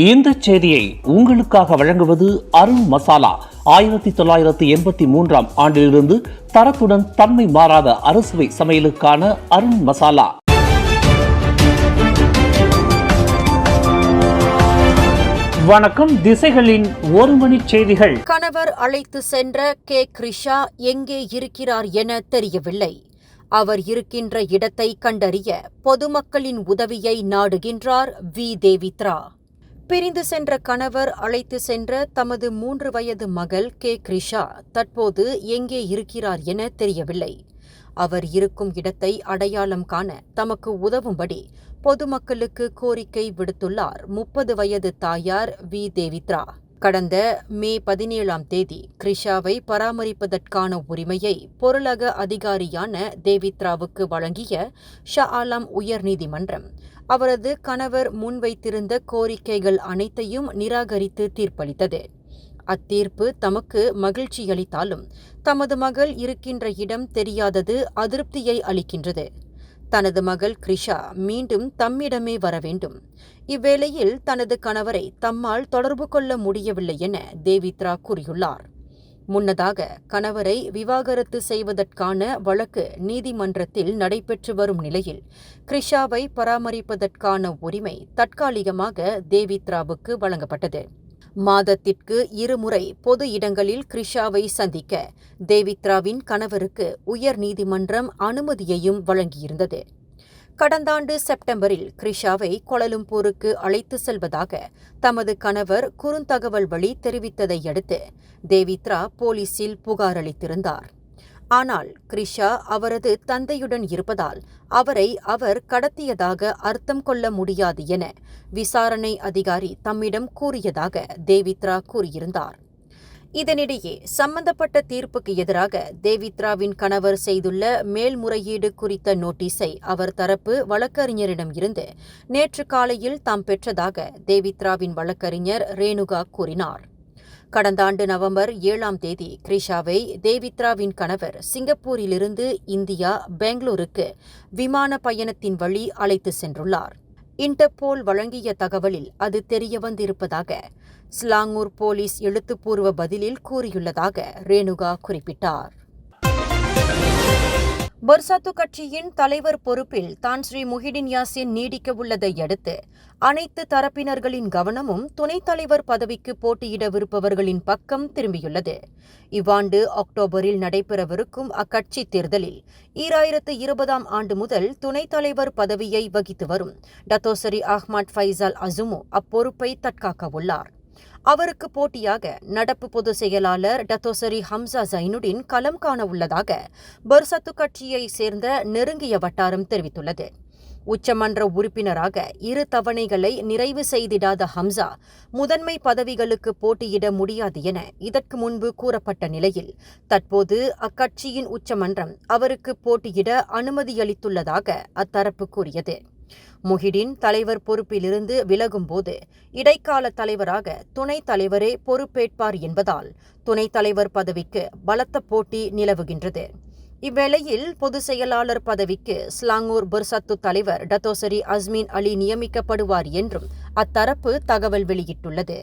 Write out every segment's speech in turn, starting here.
இந்த செய்தியை உங்களுக்காக வழங்குவது அருண் மசாலா. 1983 ஆண்டிலிருந்து தரத்துடன் தன்மை மாறாத அறுசுவை சமையலுக்கான அருண் மசாலா. வணக்கம். திசைகளின் ஒரு மணி செய்திகள். கணவர் அழைத்து சென்ற கே. கிருஷா எங்கே இருக்கிறார் என தெரியவில்லை. அவர் இருக்கின்ற இடத்தை கண்டறிய பொதுமக்களின் உதவியை நாடுகின்றார் வி. தேவித்ரா. பிரிந்து சென்ற கணவர் அழைத்து சென்ற தமது 3 வயது மகள் கே. கிருஷா தற்போது எங்கே இருக்கிறார் என தெரியவில்லை. அவர் இருக்கும் இடத்தை அடையாளம் காண தமக்கு உதவும்படி பொதுமக்களுக்கு கோரிக்கை விடுத்துள்ளார் 30 வயது தாயார் வி. தேவித்ரா. கடந்த மே 17ஆம் தேதி கிருஷாவை பராமரிப்பதற்கான உரிமையை பொருளக அதிகாரியான தேவித்ராவுக்கு வழங்கிய ஷா ஆலம் உயர்நீதிமன்றம் அவரது கணவர் முன்வைத்திருந்த கோரிக்கைகள் அனைத்தையும் நிராகரித்து தீர்ப்பளித்தது. அத்தீர்ப்பு தமக்கு மகிழ்ச்சியளித்தாலும் தமது மகள் இருக்கின்ற இடம் தெரியாதது அதிருப்தியை அளிக்கின்றது. தனது மகள் கிருஷா மீண்டும் தம்மிடமே வர வேண்டும். இவ்வேளையில் தனது கணவரை தம்மால் தொடர்பு கொள்ள முடியவில்லை என தேவித்ரா கூறியுள்ளார். முன்னதாக கணவரை விவாகரத்து செய்வதற்கான வழக்கு நீதிமன்றத்தில் நடைபெற்று வரும் நிலையில் கிருஷாவை பராமரிப்பதற்கான உரிமை தற்காலிகமாக தேவித்ராவுக்கு வழங்கப்பட்டது. மாதத்திற்கு 2 முறை பொது இடங்களில் கிருஷாவை சந்திக்க தேவித்ராவின் கணவருக்கு உயர் நீதிமன்றம் அனுமதியையும் வழங்கியிருந்தது. கடந்த ஆண்டு செப்டம்பரில் கிருஷாவை கோலாலம்பூருக்கு அழைத்து செல்வதாக தமது கணவர் குறுந்தகவல் வழி தெரிவித்ததை அடுத்து தேவித்ரா போலீசில் புகார் அளித்திருந்தார். ஆனால் கிருஷா அவரது தந்தையுடன் இருப்பதால் அவரை அவர் கடத்தியதாக அர்த்தம் கொள்ள முடியாது என விசாரணை அதிகாரி தம்மிடம் கூறியதாக தேவித்ரா கூறியிருந்தார். இதனிடையே சம்பந்தப்பட்ட தீர்ப்புக்கு எதிராக தேவித்ராவின் கணவர் செய்துள்ள மேல்முறையீடு குறித்த நோட்டீஸை அவர் தரப்பு வழக்கறிஞரிடம் இருந்து நேற்று காலையில் தாம் பெற்றதாக தேவித்ராவின் வழக்கறிஞர் ரேணுகா கூறினார். கடந்த ஆண்டு நவம்பர் 7ஆம் தேதி கிருஷாவை தேவித்ராவின் கணவர் சிங்கப்பூரிலிருந்து இந்தியா பெங்களூருக்கு விமான பயணத்தின் வழி அழைத்து சென்றுள்ளார். இன்டர்போல் வழங்கிய தகவலில் அது தெரியவந்திருப்பதாக ஸ்லாங்கூர் போலீஸ் எழுத்துப்பூர்வ பதிலில் கூறியுள்ளதாக ரேணுகா குறிப்பிட்டார். பர்சாத்து கட்சியின் தலைவர் பொறுப்பில் தான் ஸ்ரீ முஹிடின் யாசின் நீடிக்க உள்ளதை அடுத்து அனைத்து தரப்பினர்களின் கவனமும் துணைத் தலைவர் பதவிக்கு போட்டியிடவிருப்பவர்களின் பக்கம் திரும்பியுள்ளது. இவ்வாண்டு அக்டோபரில் நடைபெறவிருக்கும் அக்கட்சி தேர்தலில் 2020ஆம் ஆண்டு முதல் துணைத் தலைவர் பதவியை வகித்து வரும் டத்தோசரி அஹ்மத் ஃபைசால் அசுமு அப்பொறுப்பை தற்காக்க உள்ளார். அவருக்கு போட்டியாக நடப்பு பொதுச் செயலாளர் டத்தோசரி ஹம்சா ஜைனுடின் களம் காண உள்ளதாக பர்சாத்து கட்சியை சேர்ந்த நெருங்கிய வட்டாரம் தெரிவித்துள்ளது. உச்சமன்ற உறுப்பினராக 2 தவணைகளை நிறைவு செய்திடாத ஹம்சா முதன்மை பதவிகளுக்கு போட்டியிட முடியாது என இதற்கு முன்பு கூறப்பட்ட நிலையில் தற்போது அக்கட்சியின் உச்சமன்றம் அவருக்கு போட்டியிட அனுமதியளித்துள்ளதாக அத்தரப்பு கூறியது. முஹிடின் தலைவர் பொறுப்பிலிருந்து விலகும்போது இடைக்கால தலைவராக துணைத் தலைவரே பொறுப்பேற்பார் என்பதால் துணைத் தலைவர் பதவிக்கு பலத்த போட்டி நிலவுகின்றது. இவ்வேளையில் பொதுச் செயலாளர் பதவிக்கு ஸ்லாங்கூர் பர்சாத்து தலைவர் டத்தோசரி அஸ்மின் அலி நியமிக்கப்படுவார் என்றும் அத்தரப்பு தகவல் வெளியிட்டுள்ளது.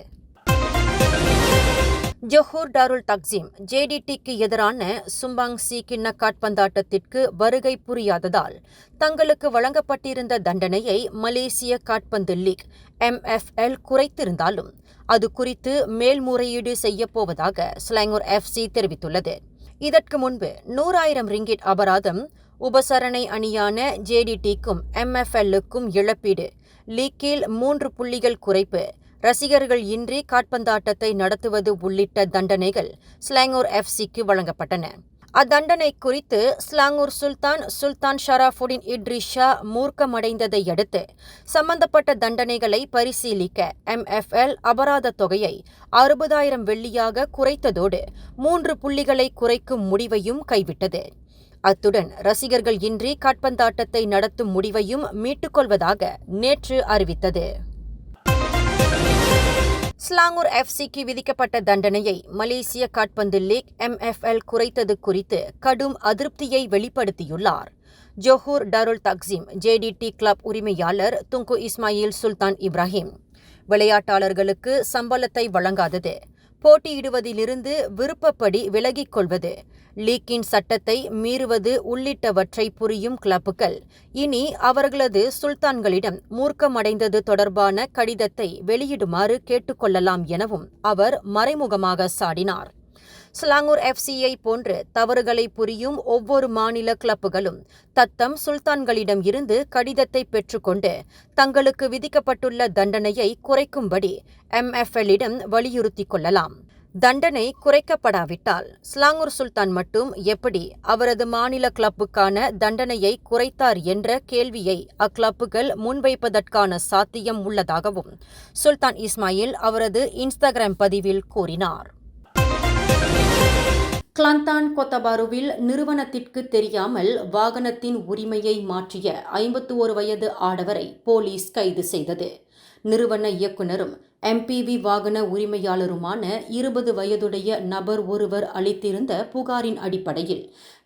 ஜொஹூர் டாருல் தக்சீம் ஜேடிடிக்கு எதிரான சும்பாங் சி கிண்ண காற்பந்தாட்டத்திற்கு வருகை புரியாததால் தங்களுக்கு வழங்கப்பட்டிருந்த தண்டனையை மலேசிய காற்பந்து லீக் MFL குறைத்திருந்தாலும் அது குறித்து மேல்முறையீடு செய்யப்போவதாக ஸ்லாங்கூர் FC தெரிவித்துள்ளது. இதற்கு முன்பு 100,000 ரிங்கிட் அபராதம், உபசரணை அணியான ஜேடிடிக்கும் MFLக்கும் இழப்பீடு, லீக்கில் 3 புள்ளிகள் குறைப்பு, ரசிகர்கள் இன்றி காற்பந்தாட்டத்தை நடத்துவது உள்ளிட்ட தண்டனைகள் ஸ்லாங்கூர் FCக்கு வழங்கப்பட்டன. அத்தண்டனை குறித்து ஸ்லாங்கூர் சுல்தான் ஷராஃபுடின் இட்ரிஷா மூர்க்கமடைந்ததை அடுத்து சம்பந்தப்பட்ட தண்டனைகளை பரிசீலிக்க MFL அபராத தொகையை 60,000 வெள்ளியாக குறைத்ததோடு 3 புள்ளிகளை குறைக்கும் முடிவையும் கைவிட்டது. அத்துடன் ரசிகர்கள் இன்றி காற்பந்தாட்டத்தை நடத்தும் முடிவையும் மீட்டுக்கொள்வதாக நேற்று அறிவித்தது. ஸ்லாங்கூர் FCக்கு விதிக்கப்பட்ட தண்டனையை மலேசிய காற்பந்து லீக் MFL குறைத்தது குறித்து கடும் அதிருப்தியை வெளிப்படுத்தியுள்ளார். ஜொஹூர் டாருல் தக்சீம் JDT கிளப் உரிமையாளர் துங்கு இஸ்மாயில் சுல்தான் இப்ராஹிம். விளையாட்டாளர்களுக்கு சம்பளத்தை வழங்காதது, போட்டியிடுவதிலிருந்து விருப்பப்படி விலகிக் கொள்வது, லீக்கின் சட்டத்தை மீறுவது உள்ளிட்டவற்றை புரியும் கிளப்புகள் இனி அவர்களது சுல்தான்களிடம் மூர்க்கமடைந்தது தொடர்பான கடிதத்தை வெளியிடுமாறு கேட்டுக்கொள்ளலாம் எனவும் அவர் மறைமுகமாக சாடினார். ஸ்லாங்கூர் எஃப்சியை போன்று தவறுகளை புரியும் ஒவ்வொரு மாநில கிளப்புகளும் தத்தம் சுல்தான்களிடம் இருந்து கடிதத்தை பெற்றுக்கொண்டு தங்களுக்கு விதிக்கப்பட்டுள்ள தண்டனையை குறைக்கும்படி MFLிடம் வலியுறுத்திக் கொள்ளலாம். தண்டனை குறைக்கப்படாவிட்டால் ஸ்லாங்கூர் சுல்தான் மட்டும் எப்படி அவரது மாநில கிளப்புக்கான தண்டனையை குறைத்தார் என்ற கேள்வியை அக்கிளப்புகள் முன்வைப்பதற்கான சாத்தியம் உள்ளதாகவும் சுல்தான் இஸ்மாயில் அவரது இன்ஸ்டாகிராம் பதிவில் கூறினார். கிளாந்தான் கொத்தபாருவில் நிறுவனத்திற்கு தெரியாமல் வாகனத்தின் உரிமையை மாற்றிய 51 வயது ஆடவரை போலீஸ் கைது செய்தது. நிறுவன இயக்குனரும் MPV வாகன உரிமையாளருமான 20 வயதுடைய நபர் ஒருவர் அளித்திருந்த புகாரின் அடிப்படையில்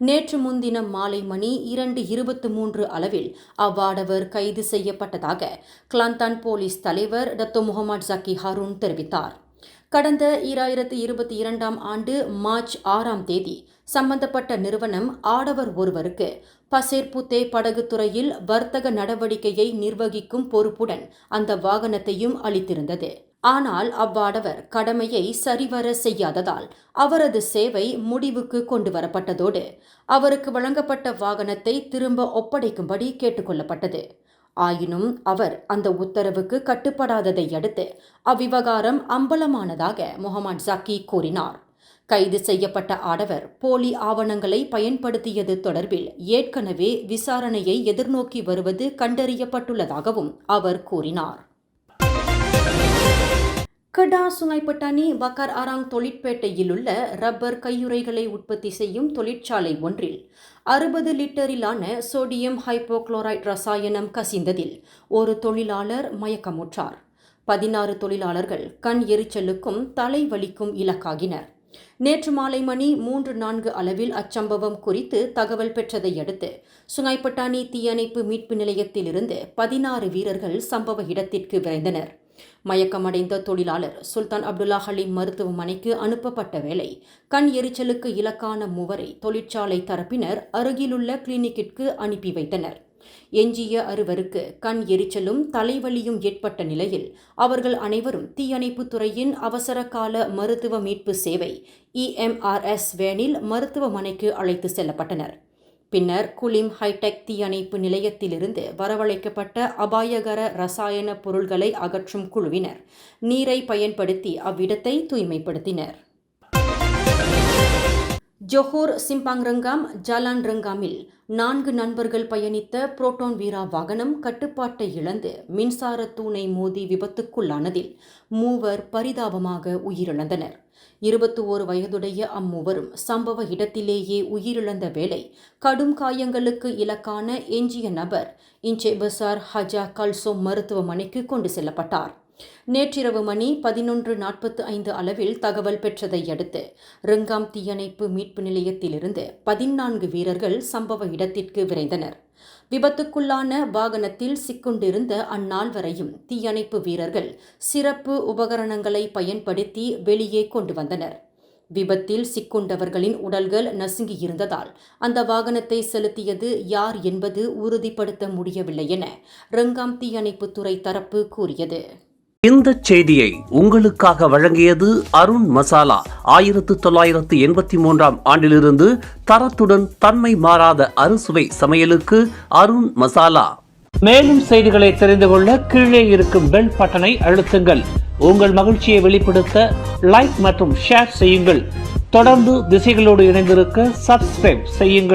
நேற்று முன்தினம் மாலை மணி 2:23 அளவில் அவ்வாடவர் கைது செய்யப்பட்டதாக கிளாந்தான் போலீஸ் தலைவர் டத்தோ முகமது ஜக்கி ஹாரூன் தெரிவித்தார். கடந்த 2022ஆம் ஆண்டு மார்ச் 6ஆம் தேதி சம்பந்தப்பட்ட நிறுவனம் ஆடவர் ஒருவருக்கு பசேர்புத்தே படகு துறையில் வர்த்தக நடவடிக்கையை நிர்வகிக்கும் பொறுப்புடன் அந்த வாகனத்தையும் அளித்திருந்தது. ஆனால் அவ்வாடவர் கடமையை சரிவர செய்யாததால் அவரது சேவை முடிவுக்கு கொண்டு வரப்பட்டதோடு அவருக்கு வழங்கப்பட்ட வாகனத்தை திரும்ப ஒப்படைக்கும்படி கேட்டுக்கொள்ளப்பட்டது. ஆயினும் அவர் அந்த உத்தரவுக்கு கட்டுப்படாததை அடுத்து அவ்விவகாரம் அம்பலமானதாக முகமது ஜக்கி கூறினார். கைது செய்யப்பட்ட ஆடவர் போலி ஆவணங்களை பயன்படுத்தியது தொடர்பில் ஏற்கனவே விசாரணையை எதிர்நோக்கி வருவது கண்டறியப்பட்டுள்ளதாகவும் அவர் கூறினார். கடா சுங்கைப்பட்டாணி பக்கார் ஆராங் தொழிற்பேட்டையிலுள்ள ரப்பர் கையுறைகளை உற்பத்தி செய்யும் தொழிற்சாலை ஒன்றில் 60 லிட்டரிலான சோடியம் ஹைப்போகுளோரைட் ரசாயனம் கசிந்ததில் ஒரு தொழிலாளர் மயக்கமுற்றார். 16 தொழிலாளர்கள் கண் எரிச்சலுக்கும் தலைவலிக்கும் இலக்காகினர். நேற்று மாலை மணி 3:04 அளவில் அச்சம்பவம் குறித்து தகவல் பெற்றதை அடுத்து சுங்கைப்பட்டாணி தீயணைப்பு மீட்பு நிலையத்திலிருந்து 16 வீரர்கள் சம்பவ இடத்திற்கு விரைந்தனர். மயக்கமடைந்த தொழிலாளர் சுல்தான் அப்துல்லா ஹலீம் மருத்துவமனைக்கு அனுப்பப்பட்ட வேளை கண் எரிச்சலுக்கு இலக்கான மூவரை தொழிற்சாலை தரப்பினர் அருகிலுள்ள கிளினிக்கிற்கு அனுப்பி வைத்தனர். எஞ்சிய 6வருக்கு கண் எரிச்சலும் தலைவலியும் ஏற்பட்ட நிலையில் அவர்கள் அனைவரும் தீயணைப்பு துறையின் அவசர கால மருத்துவ மீட்பு சேவை EMRS வேனில் மருத்துவமனைக்கு அழைத்து செல்லப்பட்டனர். பின்னர் குலிம் ஹைடெக் தீயணைப்பு நிலையத்திலிருந்து வரவழைக்கப்பட்ட அபாயகர ரசாயன பொருள்களை அகற்றும் குழுவினர் நீரை பயன்படுத்தி அவ்விடத்தை தூய்மைப்படுத்தினர். ஜொஹூர் சிம்பாங் ரங்காம் ஜாலான் ரங்காமில் 4 நண்பர்கள் பயணித்த புரோட்டான் வீரா வாகனம் கட்டுப்பாட்டை இழந்து மின்சார தூணை மோதி விபத்துக்குள்ளானதில் 3 பரிதாபமாக உயிரிழந்தனர். 21 வயதுடைய அம்மூவரும் சம்பவ இடத்திலேயே உயிரிழந்த வேளை கடும் காயங்களுக்கு இலக்கான எஞ்சிய நபர் இன்ச்சே பசார் ஹஜா கல்சோம் மருத்துவமனைக்கு கொண்டு செல்லப்பட்டார். நேற்றிரவு மணி 11:45 அளவில் தகவல் பெற்றதை அடுத்து ரங்காம் தீயணைப்பு மீட்பு நிலையத்திலிருந்து 14 வீரர்கள் சம்பவ இடத்திற்கு விரைந்தனர். விபத்துக்குள்ளான வாகனத்தில் சிக்குண்டிருந்த அந்நால்வரையும் தீயணைப்பு வீரர்கள் சிறப்பு உபகரணங்களை பயன்படுத்தி வெளியே கொண்டு வந்தனர். விபத்தில் சிக்குண்டவர்களின் உடல்கள் நசுங்கியிருந்ததால் அந்த வாகனத்தை செலுத்தியது யார் என்பது உறுதிப்படுத்த முடியவில்லை என ரங்காம் தீயணைப்புத்துறை தரப்பு கூறியது. இந்த செய்தியை உங்களுக்காக வழங்கியது அருண் மசாலா. 1983ஆம் ஆண்டிலிருந்து தரத்துடன் தன்மை மாறாத அறுசுவை சமையலுக்கு அருண் மசாலா. மேலும் செய்திகளை தெரிந்து கொள்ள கீழே இருக்கும் பெல் பட்டனை அழுத்துங்கள். உங்கள் மகிழ்ச்சியை வெளிப்படுத்த லைக் மற்றும் ஷேர் செய்யுங்கள். தொடர்ந்து திசைகளோடு இணைந்திருக்க சப்ஸ்கிரைப் செய்யுங்கள்.